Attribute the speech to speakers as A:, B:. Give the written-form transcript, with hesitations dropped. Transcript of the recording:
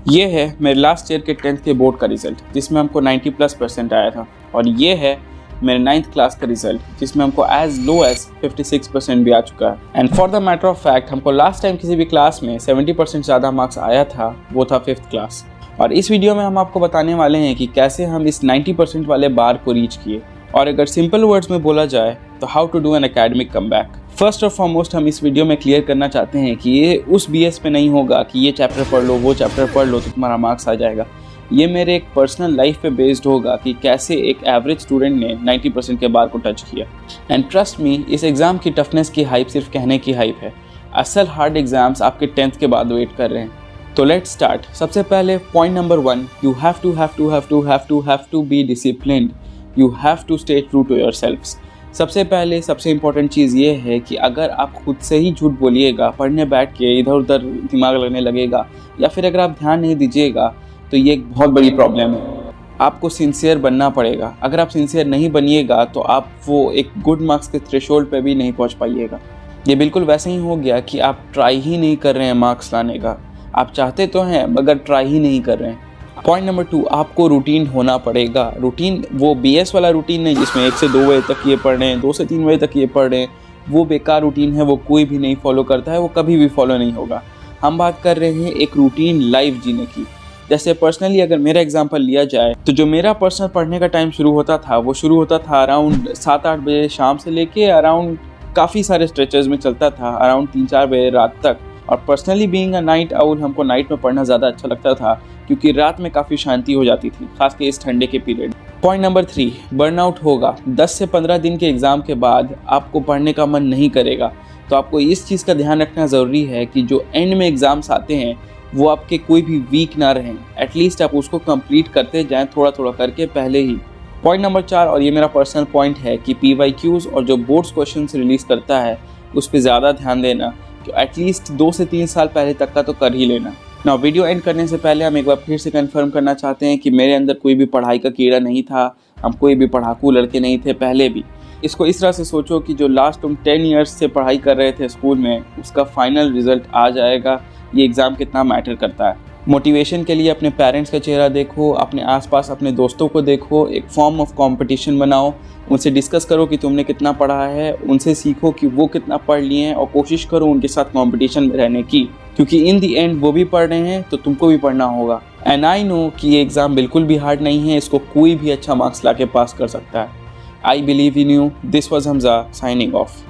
A: ये है मेरे लास्ट ईयर के 10th के बोर्ड का रिजल्ट जिसमें हमको 90+% आया था, और ये है मेरे 9th क्लास का रिजल्ट जिसमें हमको एज लो एज 56% भी आ चुका है। And for the matter of fact हमको लास्ट टाइम किसी भी क्लास में 70% ज़्यादा मार्क्स आया था, वो था 5th क्लास। और इस वीडियो में हम आपको बताने वाले हैं कि कैसे हम इस 90% वाले बार को रीच किए, और अगर सिंपल वर्ड्स में बोला जाए तो how to do an academic comeback. First और फॉरमोस्ट हम इस वीडियो में क्लियर करना चाहते हैं कि ये उस BS पे नहीं होगा कि ये चैप्टर पढ़ लो वो चैप्टर पढ़ लो तो तुम्हारा मार्क्स आ जाएगा। ये मेरे एक पर्सनल लाइफ पे बेस्ड होगा कि कैसे एक एवरेज स्टूडेंट ने 90% के बार को टच किया। एंड ट्रस्ट मी, इस एग्ज़ाम की टफनेस की हाइप सिर्फ कहने की हाइप है। असल हार्ड एग्जाम्स आपके 10th के बाद वेट कर रहे हैं। तो लेट्स स्टार्ट। सबसे पहले point number 1, you have to be disciplined. You have to stay true to yourselves. सबसे पहले सबसे इम्पोर्टेंट चीज़ ये है कि अगर आप खुद से ही झूठ बोलिएगा, पढ़ने बैठ के इधर उधर दिमाग लगने लगेगा, या फिर अगर आप ध्यान नहीं दीजिएगा तो ये एक बहुत बड़ी प्रॉब्लम है। आपको सिंसियर बनना पड़ेगा। अगर आप सिंसियर नहीं बनिएगा तो आप वो एक गुड मार्क्स के थ्रेशोल्ड पे भी नहीं पहुंच पाइएगा। ये बिल्कुल वैसे ही हो गया कि आप ट्राई ही नहीं कर रहे हैं मार्क्स लाने का। आप चाहते तो हैं मगर ट्राई ही नहीं कर रहे हैं। पॉइंट नंबर 2, आपको रूटीन होना पड़ेगा। रूटीन वो BS वाला रूटीन नहीं जिसमें 1 से 2 बजे तक ये पढ़ रहे हैं, 2 से 3 बजे तक ये पढ़ रहे हैं। वो बेकार रूटीन है, वो कोई भी नहीं फॉलो करता है, वो कभी भी फॉलो नहीं होगा। हम बात कर रहे हैं एक रूटीन लाइफ जीने की। जैसे पर्सनली अगर मेरा एग्जांपल लिया जाए तो जो मेरा पर्सनल पढ़ने का टाइम शुरू होता था वो शुरू होता था अराउंड 7-8 बजे शाम से लेके अराउंड काफ़ी सारे स्ट्रेचेस में चलता था अराउंड 3-4 बजे रात तक। और personally being a night owl, हमको नाइट में पढ़ना ज़्यादा अच्छा लगता था क्योंकि रात में काफ़ी शांति हो जाती थी, खासकर इस ठंडे के पीरियड। पॉइंट नंबर 3, बर्नआउट होगा। 10 से 15 दिन के एग्ज़ाम के बाद आपको पढ़ने का मन नहीं करेगा। तो आपको इस चीज़ का ध्यान रखना ज़रूरी है कि जो एंड में एग्ज़ाम्स आते हैं वो आपके कोई भी वीक ना रहें। एटलीस्ट आप उसको कंप्लीट करते जाएं थोड़ा थोड़ा करके पहले ही। पॉइंट नंबर 4, और ये मेरा पर्सनल पॉइंट है कि PYQs और जो बोर्ड्स क्वेश्चन रिलीज़ करता है उस पर ज़्यादा ध्यान देना। तो एटलीस्ट 2 से 3 साल पहले तक का तो कर ही लेना। ना वीडियो एंड करने से पहले हम एक बार फिर से कंफर्म करना चाहते हैं कि मेरे अंदर कोई भी पढ़ाई का कीड़ा नहीं था। हम कोई भी पढ़ाकू लड़के नहीं थे पहले भी। इसको इस तरह से सोचो कि जो लास्ट तुम 10 ईयर्स से पढ़ाई कर रहे थे स्कूल में, उसका फाइनल रिजल्ट आ जाएगा। ये एग्ज़ाम कितना मैटर करता है। मोटिवेशन के लिए अपने पेरेंट्स का चेहरा देखो, अपने आसपास अपने दोस्तों को देखो, एक फॉर्म ऑफ कंपटीशन बनाओ, उनसे डिस्कस करो कि तुमने कितना पढ़ा है, उनसे सीखो कि वो कितना पढ़ लिए हैं, और कोशिश करो उनके साथ कंपटीशन में रहने की, क्योंकि इन दी एंड वो भी पढ़ रहे हैं तो तुमको भी पढ़ना होगा। एंड आई नो कि ये एग्ज़ाम बिल्कुल भी हार्ड नहीं है, इसको कोई भी अच्छा मार्क्स ला के पास कर सकता है। I believe in you. This was Hamza signing off.